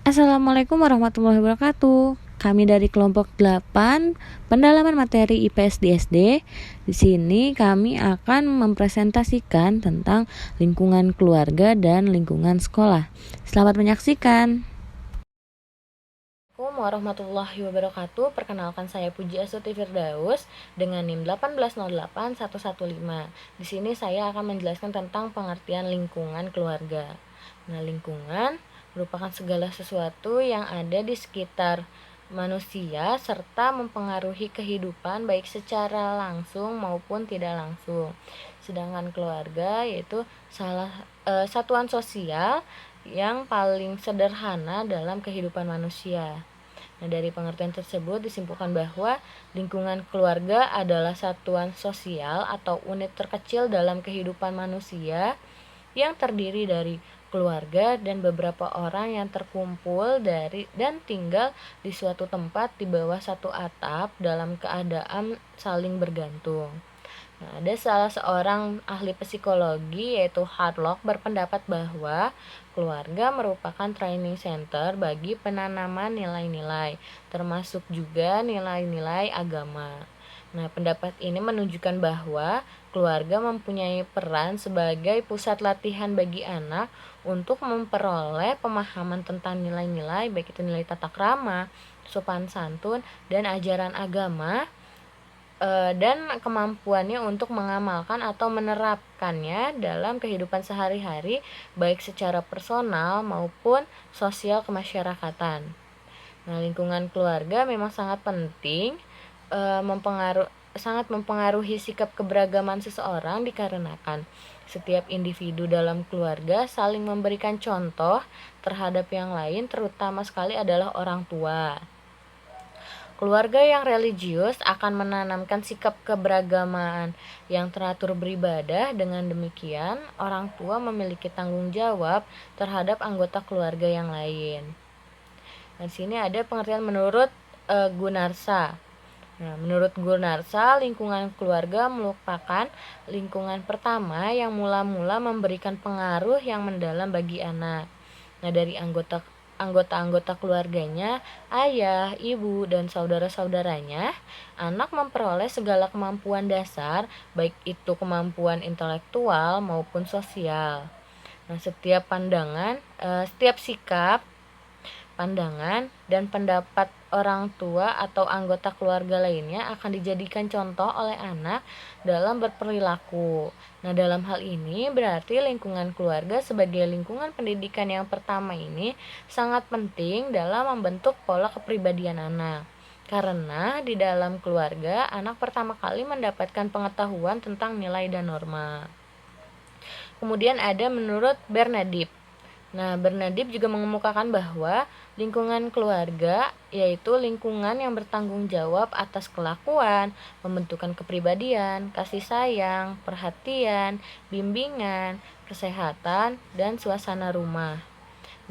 Assalamualaikum warahmatullahi wabarakatuh. Kami dari kelompok 8 pendalaman materi IPS di SD. Di sini kami akan mempresentasikan tentang lingkungan keluarga dan lingkungan sekolah. Selamat menyaksikan. Assalamualaikum warahmatullahi wabarakatuh. Perkenalkan saya Puji Astuti Firdaus dengan NIM 1808115. Di sini saya akan menjelaskan tentang pengertian lingkungan keluarga. Nah, lingkungan merupakan segala sesuatu yang ada di sekitar manusia serta mempengaruhi kehidupan baik secara langsung maupun tidak langsung. Sedangkan keluarga yaitu satuan sosial yang paling sederhana dalam kehidupan manusia. Nah, dari pengertian tersebut disimpulkan bahwa lingkungan keluarga adalah satuan sosial atau unit terkecil dalam kehidupan manusia yang terdiri dari keluarga dan beberapa orang yang terkumpul dan tinggal di suatu tempat di bawah satu atap dalam keadaan saling bergantung. Nah, ada salah seorang ahli psikologi yaitu Harlock berpendapat bahwa keluarga merupakan training center bagi penanaman nilai-nilai, termasuk juga nilai-nilai agama. Nah, pendapat ini menunjukkan bahwa keluarga mempunyai peran sebagai pusat latihan bagi anak untuk memperoleh pemahaman tentang nilai-nilai, baik itu nilai tata krama, sopan santun, dan ajaran agama, dan kemampuannya untuk mengamalkan atau menerapkannya dalam kehidupan sehari-hari baik secara personal maupun sosial kemasyarakatan. Nah, lingkungan keluarga memang sangat penting, sangat mempengaruhi sikap keberagaman seseorang dikarenakan setiap individu dalam keluarga saling memberikan contoh terhadap yang lain, terutama sekali adalah orang tua. Keluarga yang religius akan menanamkan sikap keberagaman yang teratur beribadah. Dengan demikian, orang tua memiliki tanggung jawab terhadap anggota keluarga yang lain. Di sini ada pengertian menurut Gunarsa. Nah, menurut Gunarsa, lingkungan keluarga merupakan lingkungan pertama yang mula-mula memberikan pengaruh yang mendalam bagi anak. Nah, dari anggota keluarganya, ayah, ibu, dan saudara-saudaranya, anak memperoleh segala kemampuan dasar, baik itu kemampuan intelektual maupun sosial. Nah, setiap sikap, pandangan, dan pendapat orang tua atau anggota keluarga lainnya akan dijadikan contoh oleh anak dalam berperilaku. Nah, dalam hal ini berarti lingkungan keluarga sebagai lingkungan pendidikan yang pertama ini sangat penting dalam membentuk pola kepribadian anak. Karena di dalam keluarga, anak pertama kali mendapatkan pengetahuan tentang nilai dan norma. Kemudian ada menurut Bernadette. Nah, Bernadette juga mengemukakan bahwa lingkungan keluarga yaitu lingkungan yang bertanggung jawab atas kelakuan, pembentukan kepribadian, kasih sayang, perhatian, bimbingan, kesehatan, dan suasana rumah.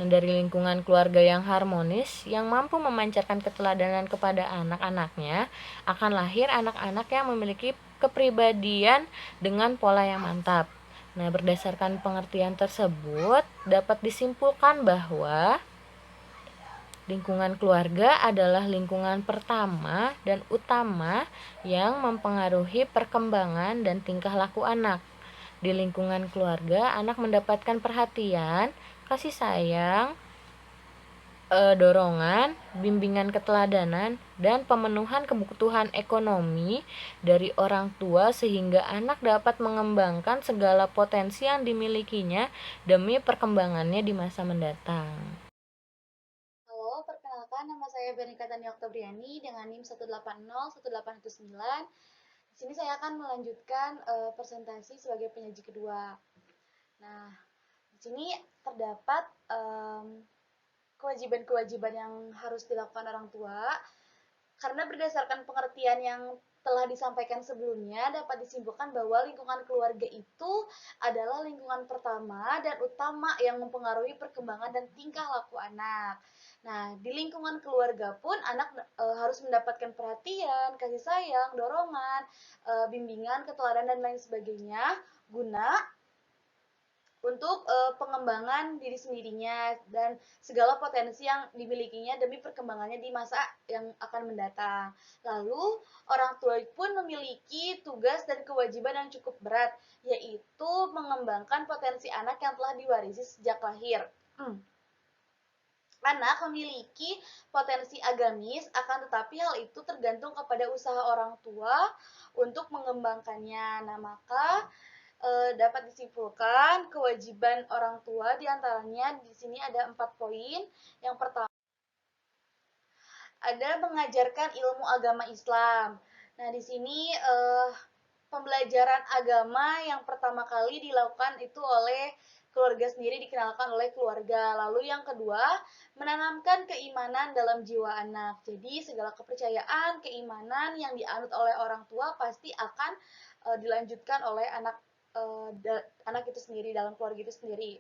Nah, dari lingkungan keluarga yang harmonis, yang mampu memancarkan keteladanan kepada anak-anaknya, akan lahir anak-anak yang memiliki kepribadian dengan pola yang mantap. Nah, berdasarkan pengertian tersebut, dapat disimpulkan bahwa lingkungan keluarga adalah lingkungan pertama dan utama yang mempengaruhi perkembangan dan tingkah laku anak. Di lingkungan keluarga, anak mendapatkan perhatian, kasih sayang, dorongan, bimbingan keteladanan, dan pemenuhan kebutuhan ekonomi dari orang tua sehingga anak dapat mengembangkan segala potensi yang dimilikinya demi perkembangannya di masa mendatang. Halo, perkenalkan nama saya Benika Tani Oktobriani dengan NIM 1801819. Di sini saya akan melanjutkan presentasi sebagai penyaji kedua. Nah, di sini terdapat kewajiban-kewajiban yang harus dilakukan orang tua. Karena berdasarkan pengertian yang telah disampaikan sebelumnya, dapat disimpulkan bahwa lingkungan keluarga itu adalah lingkungan pertama dan utama yang mempengaruhi perkembangan dan tingkah laku anak. Nah, di lingkungan keluarga pun anak harus mendapatkan perhatian, kasih sayang, dorongan, bimbingan, keteladanan dan lain sebagainya guna untuk pengembangan diri sendirinya dan segala potensi yang dimilikinya demi perkembangannya di masa yang akan mendatang. Lalu, orang tua pun memiliki tugas dan kewajiban yang cukup berat, yaitu mengembangkan potensi anak yang telah diwarisi sejak lahir. Anak memiliki potensi agamis, akan tetapi hal itu tergantung kepada usaha orang tua untuk mengembangkannya. Nah, maka dapat disimpulkan kewajiban orang tua diantaranya di sini ada 4 poin. Yang pertama ada mengajarkan ilmu agama Islam. Nah, di sini pembelajaran agama yang pertama kali dilakukan itu oleh keluarga sendiri, dikenalkan oleh keluarga. Lalu yang kedua, menanamkan keimanan dalam jiwa anak. Jadi segala kepercayaan, keimanan yang dianut oleh orang tua pasti akan dilanjutkan oleh anak itu sendiri, dalam keluarga itu sendiri.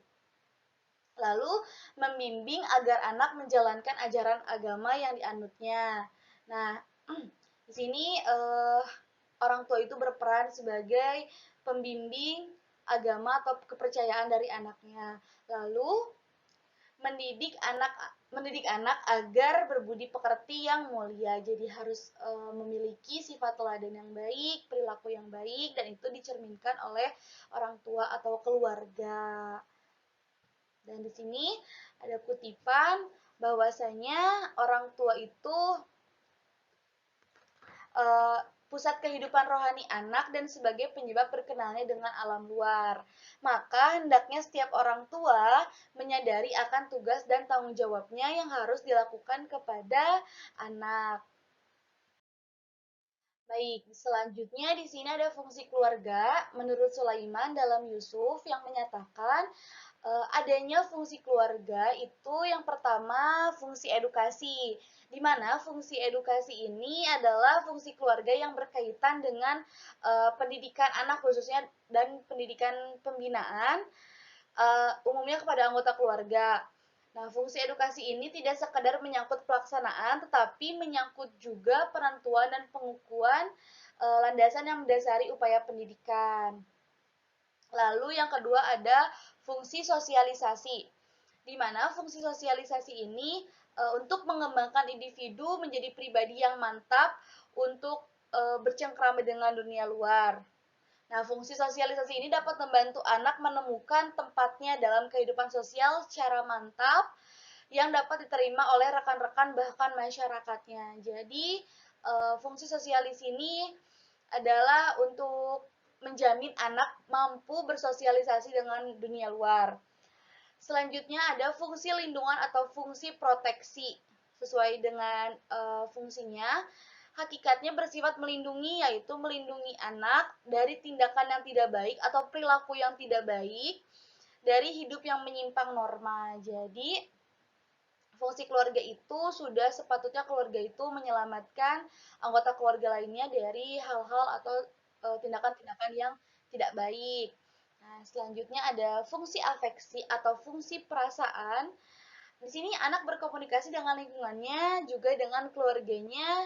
Lalu membimbing agar anak menjalankan ajaran agama yang dianutnya. Nah, di sini orang tua itu berperan sebagai pembimbing agama atau kepercayaan dari anaknya. Lalu mendidik anak agar berbudi pekerti yang mulia. Jadi harus memiliki sifat teladan yang baik, perilaku yang baik, dan itu dicerminkan oleh orang tua atau keluarga. Dan di sini ada kutipan bahwasanya orang tua itu uh, pusat kehidupan rohani anak dan sebagai penyebab berkenalnya dengan alam luar. Maka hendaknya setiap orang tua menyadari akan tugas dan tanggung jawabnya yang harus dilakukan kepada anak. Baik, selanjutnya di sini ada fungsi keluarga. Menurut Sulaiman dalam Yusuf yang menyatakan adanya fungsi keluarga itu yang pertama fungsi edukasi, di mana fungsi edukasi ini adalah fungsi keluarga yang berkaitan dengan pendidikan anak khususnya dan pendidikan pembinaan umumnya kepada anggota keluarga. Nah, fungsi edukasi ini tidak sekadar menyangkut pelaksanaan, tetapi menyangkut juga penentuan dan pengukuhan landasan yang mendasari upaya pendidikan. Lalu yang kedua ada fungsi sosialisasi, di mana fungsi sosialisasi ini untuk mengembangkan individu menjadi pribadi yang mantap untuk bercengkrama dengan dunia luar. Nah, fungsi sosialisasi ini dapat membantu anak menemukan tempatnya dalam kehidupan sosial secara mantap yang dapat diterima oleh rekan-rekan bahkan masyarakatnya. Jadi, fungsi sosialis ini adalah untuk menjamin anak mampu bersosialisasi dengan dunia luar. Selanjutnya ada fungsi lindungan atau fungsi proteksi. Sesuai dengan fungsinya, hakikatnya bersifat melindungi, yaitu melindungi anak dari tindakan yang tidak baik atau perilaku yang tidak baik, dari hidup yang menyimpang norma. Jadi, fungsi keluarga itu sudah sepatutnya keluarga itu menyelamatkan anggota keluarga lainnya dari hal-hal atau tindakan-tindakan yang tidak baik. Nah, selanjutnya ada fungsi afeksi atau fungsi perasaan. Di sini anak berkomunikasi dengan lingkungannya, juga dengan keluarganya,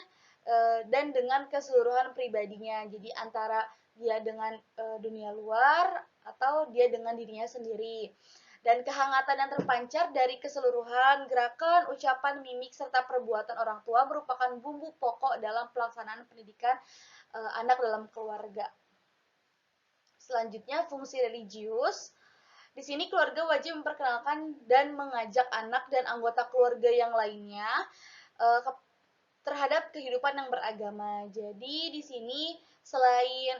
dan dengan keseluruhan pribadinya. Jadi antara dia dengan dunia luar atau dia dengan dirinya sendiri. Dan kehangatan yang terpancar dari keseluruhan gerakan, ucapan, mimik, serta perbuatan orang tua merupakan bumbu pokok dalam pelaksanaan pendidikan anak dalam keluarga. Selanjutnya, fungsi religius. Di sini keluarga wajib memperkenalkan dan mengajak anak dan anggota keluarga yang lainnya terhadap kehidupan yang beragama. Jadi di sini selain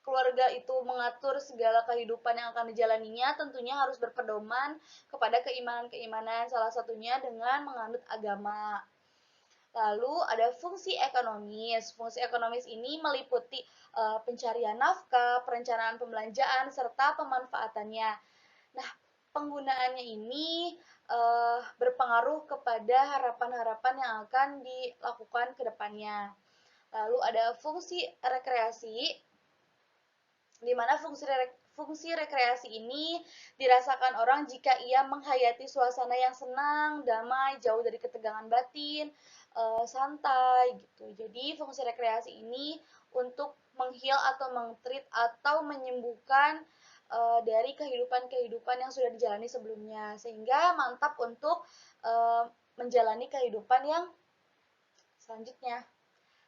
keluarga itu mengatur segala kehidupan yang akan dijalaninya, tentunya harus berpedoman kepada keimanan-keimanan, salah satunya dengan menganut agama. Lalu ada fungsi ekonomis. Fungsi ekonomis ini meliputi pencarian nafkah, perencanaan pembelanjaan, serta pemanfaatannya. Nah, penggunaannya ini berpengaruh kepada harapan-harapan yang akan dilakukan ke depannya. Lalu ada fungsi rekreasi, di mana fungsi rekreasi ini dirasakan orang jika ia menghayati suasana yang senang, damai, jauh dari ketegangan batin, santai gitu. Jadi fungsi rekreasi ini untuk menghil atau mengtreat atau menyembuhkan dari kehidupan-kehidupan yang sudah dijalani sebelumnya, sehingga mantap untuk menjalani kehidupan yang selanjutnya.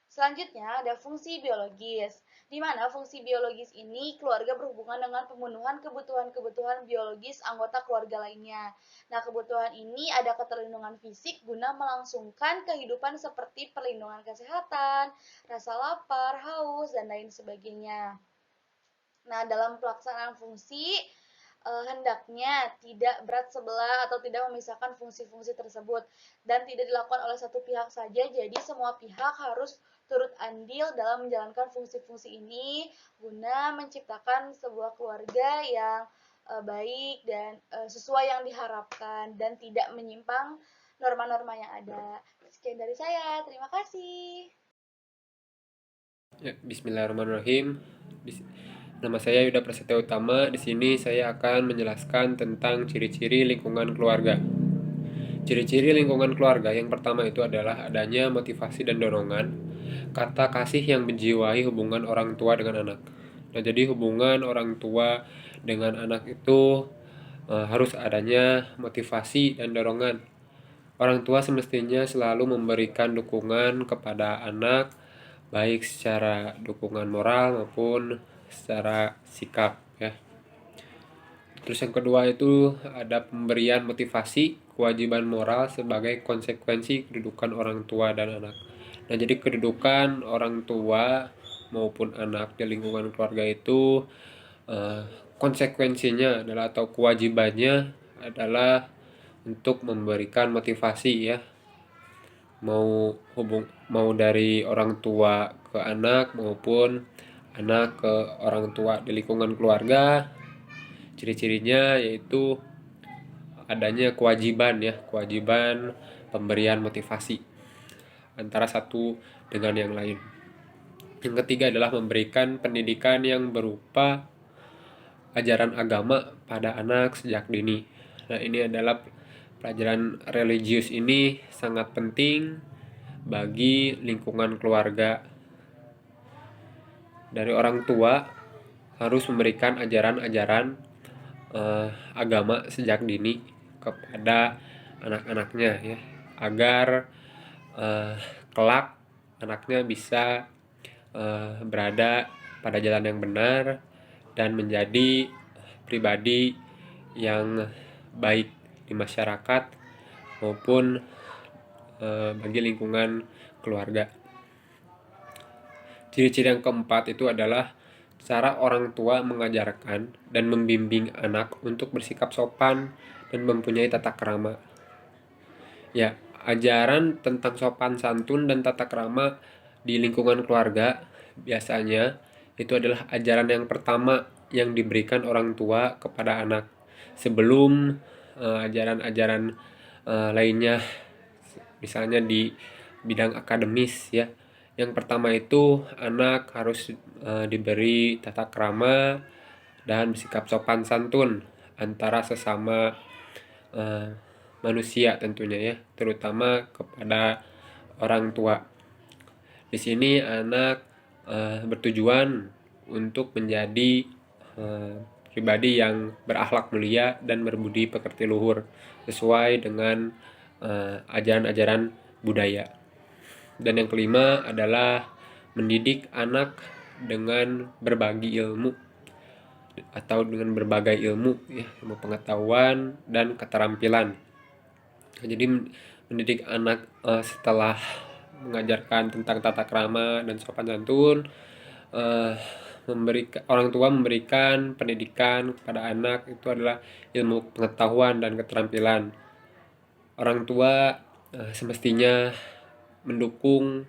Selanjutnya ada fungsi biologis, di mana fungsi biologis ini keluarga berhubungan dengan pemenuhan kebutuhan-kebutuhan biologis anggota keluarga lainnya. Nah, kebutuhan ini ada keterlindungan fisik guna melangsungkan kehidupan seperti perlindungan kesehatan, rasa lapar, haus, dan lain sebagainya. Nah, dalam pelaksanaan fungsi, hendaknya tidak berat sebelah atau tidak memisahkan fungsi-fungsi tersebut dan tidak dilakukan oleh satu pihak saja. Jadi semua pihak harus turut andil dalam menjalankan fungsi-fungsi ini guna menciptakan sebuah keluarga yang baik dan sesuai yang diharapkan dan tidak menyimpang norma-norma yang ada. Sekian dari saya. Terima kasih. Ya, Bismillahirrahmanirrahim. Nama saya Yuda Prasetya Utama. Di sini saya akan menjelaskan tentang ciri-ciri lingkungan keluarga. Ciri-ciri lingkungan keluarga yang pertama itu adalah adanya motivasi dan dorongan, kata kasih yang menjiwai hubungan orang tua dengan anak. Nah, jadi hubungan orang tua dengan anak itu harus adanya motivasi dan dorongan. Orang tua semestinya selalu memberikan dukungan kepada anak, baik secara dukungan moral maupun secara sikap ya. Terus yang kedua itu ada pemberian motivasi, kewajiban moral sebagai konsekuensi kedudukan orang tua dan anak. Nah, jadi kedudukan orang tua maupun anak di lingkungan keluarga itu konsekuensinya adalah atau kewajibannya adalah untuk memberikan motivasi ya, mau dari orang tua ke anak maupun anak ke orang tua di lingkungan keluarga. Ciri-cirinya yaitu adanya kewajiban pemberian motivasi antara satu dengan yang lain. Yang ketiga adalah memberikan pendidikan yang berupa ajaran agama pada anak sejak dini. Nah, ini adalah pelajaran religius ini sangat penting bagi lingkungan keluarga. Dari orang tua harus memberikan ajaran-ajaran agama sejak dini kepada anak-anaknya ya, agar kelak anaknya bisa berada pada jalan yang benar dan menjadi pribadi yang baik di masyarakat maupun bagi lingkungan keluarga. Ciri-ciri yang keempat itu adalah cara orang tua mengajarkan dan membimbing anak untuk bersikap sopan dan mempunyai tata krama. Ya, ajaran tentang sopan santun dan tata krama di lingkungan keluarga biasanya itu adalah ajaran yang pertama yang diberikan orang tua kepada anak sebelum ajaran-ajaran lainnya, misalnya di bidang akademis ya. Yang pertama itu anak harus diberi tata krama dan bersikap sopan santun antara sesama manusia tentunya ya, terutama kepada orang tua. Di sini anak bertujuan untuk menjadi pribadi yang berakhlak mulia dan berbudi pekerti luhur sesuai dengan ajaran-ajaran budaya. Dan yang kelima adalah mendidik anak dengan berbagi ilmu atau dengan berbagai ilmu ya, ilmu pengetahuan dan keterampilan. Jadi mendidik anak setelah mengajarkan tentang tata krama dan sopan santun, orang tua memberikan pendidikan kepada anak itu adalah ilmu pengetahuan dan keterampilan. Orang tua semestinya mendukung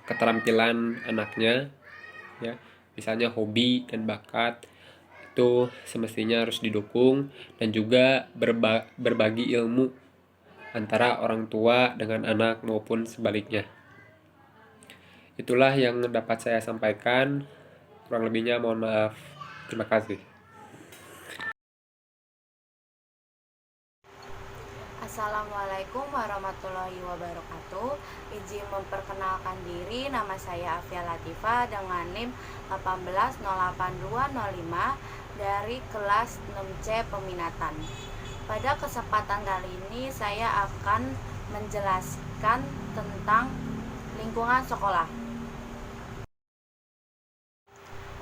keterampilan anaknya ya, misalnya hobi dan bakat itu semestinya harus didukung, dan juga berbagi ilmu antara orang tua dengan anak maupun sebaliknya. Itulah yang dapat saya sampaikan, kurang lebihnya mohon maaf. Terima kasih. Assalamualaikum warahmatullahi wabarakatuh. Izin memperkenalkan diri, nama saya Afia Latifah dengan NIM 180825 dari kelas 6C peminatan. Pada kesempatan kali ini saya akan menjelaskan tentang lingkungan sekolah.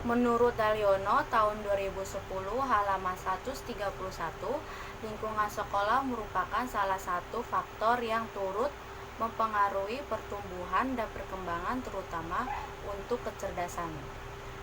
Menurut Daliono tahun 2010 halaman 131, lingkungan sekolah merupakan salah satu faktor yang turut mempengaruhi pertumbuhan dan perkembangan terutama untuk kecerdasan.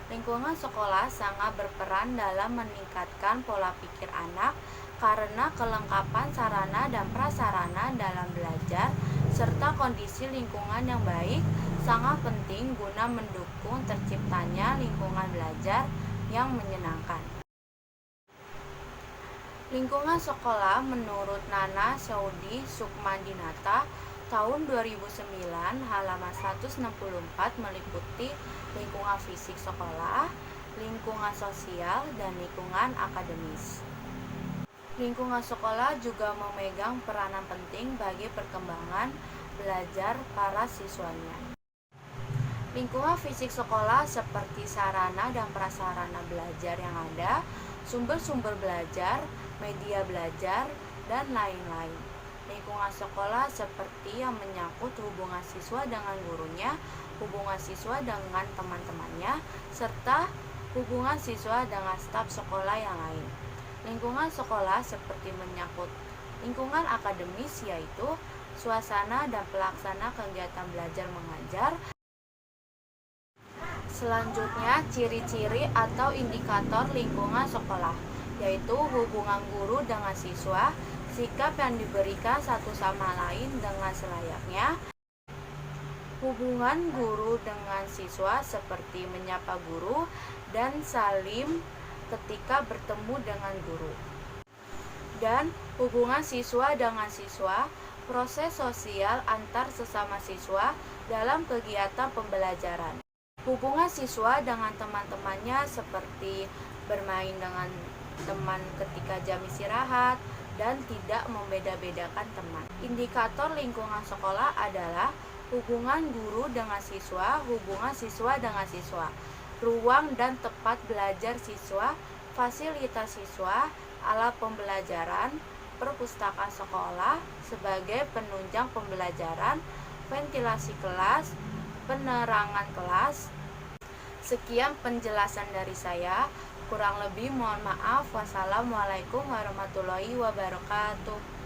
Lingkungan sekolah sangat berperan dalam meningkatkan pola pikir anak karena kelengkapan sarana dan prasarana dalam belajar serta kondisi lingkungan yang baik sangat penting guna mendukung terciptanya lingkungan belajar yang menyenangkan. Lingkungan sekolah menurut Nana Saudi Sukmadinata tahun 2009 halaman 164 meliputi lingkungan fisik sekolah, lingkungan sosial, dan lingkungan akademis. Lingkungan sekolah juga memegang peranan penting bagi perkembangan belajar para siswanya. Lingkungan fisik sekolah seperti sarana dan prasarana belajar yang ada, sumber-sumber belajar, media belajar, dan lain-lain. Lingkungan sekolah seperti yang menyangkut hubungan siswa dengan gurunya, hubungan siswa dengan teman-temannya, serta hubungan siswa dengan staf sekolah yang lain. Lingkungan sekolah seperti menyangkut lingkungan akademis yaitu suasana dan pelaksana kegiatan belajar mengajar. Selanjutnya, ciri-ciri atau indikator lingkungan sekolah yaitu hubungan guru dengan siswa, sikap yang diberikan satu sama lain dengan selayaknya. Hubungan guru dengan siswa seperti menyapa guru dan salim ketika bertemu dengan guru. Dan hubungan siswa dengan siswa, proses sosial antar sesama siswa dalam kegiatan pembelajaran. Hubungan siswa dengan teman-temannya seperti bermain dengan teman ketika jam istirahat dan tidak membeda-bedakan teman. Indikator lingkungan sekolah adalah hubungan guru dengan siswa, hubungan siswa dengan siswa, ruang dan tempat belajar siswa, fasilitas siswa, alat pembelajaran, perpustakaan sekolah sebagai penunjang pembelajaran, ventilasi kelas, penerangan kelas. Sekian penjelasan dari saya, kurang lebih mohon maaf. Wassalamualaikum warahmatullahi wabarakatuh.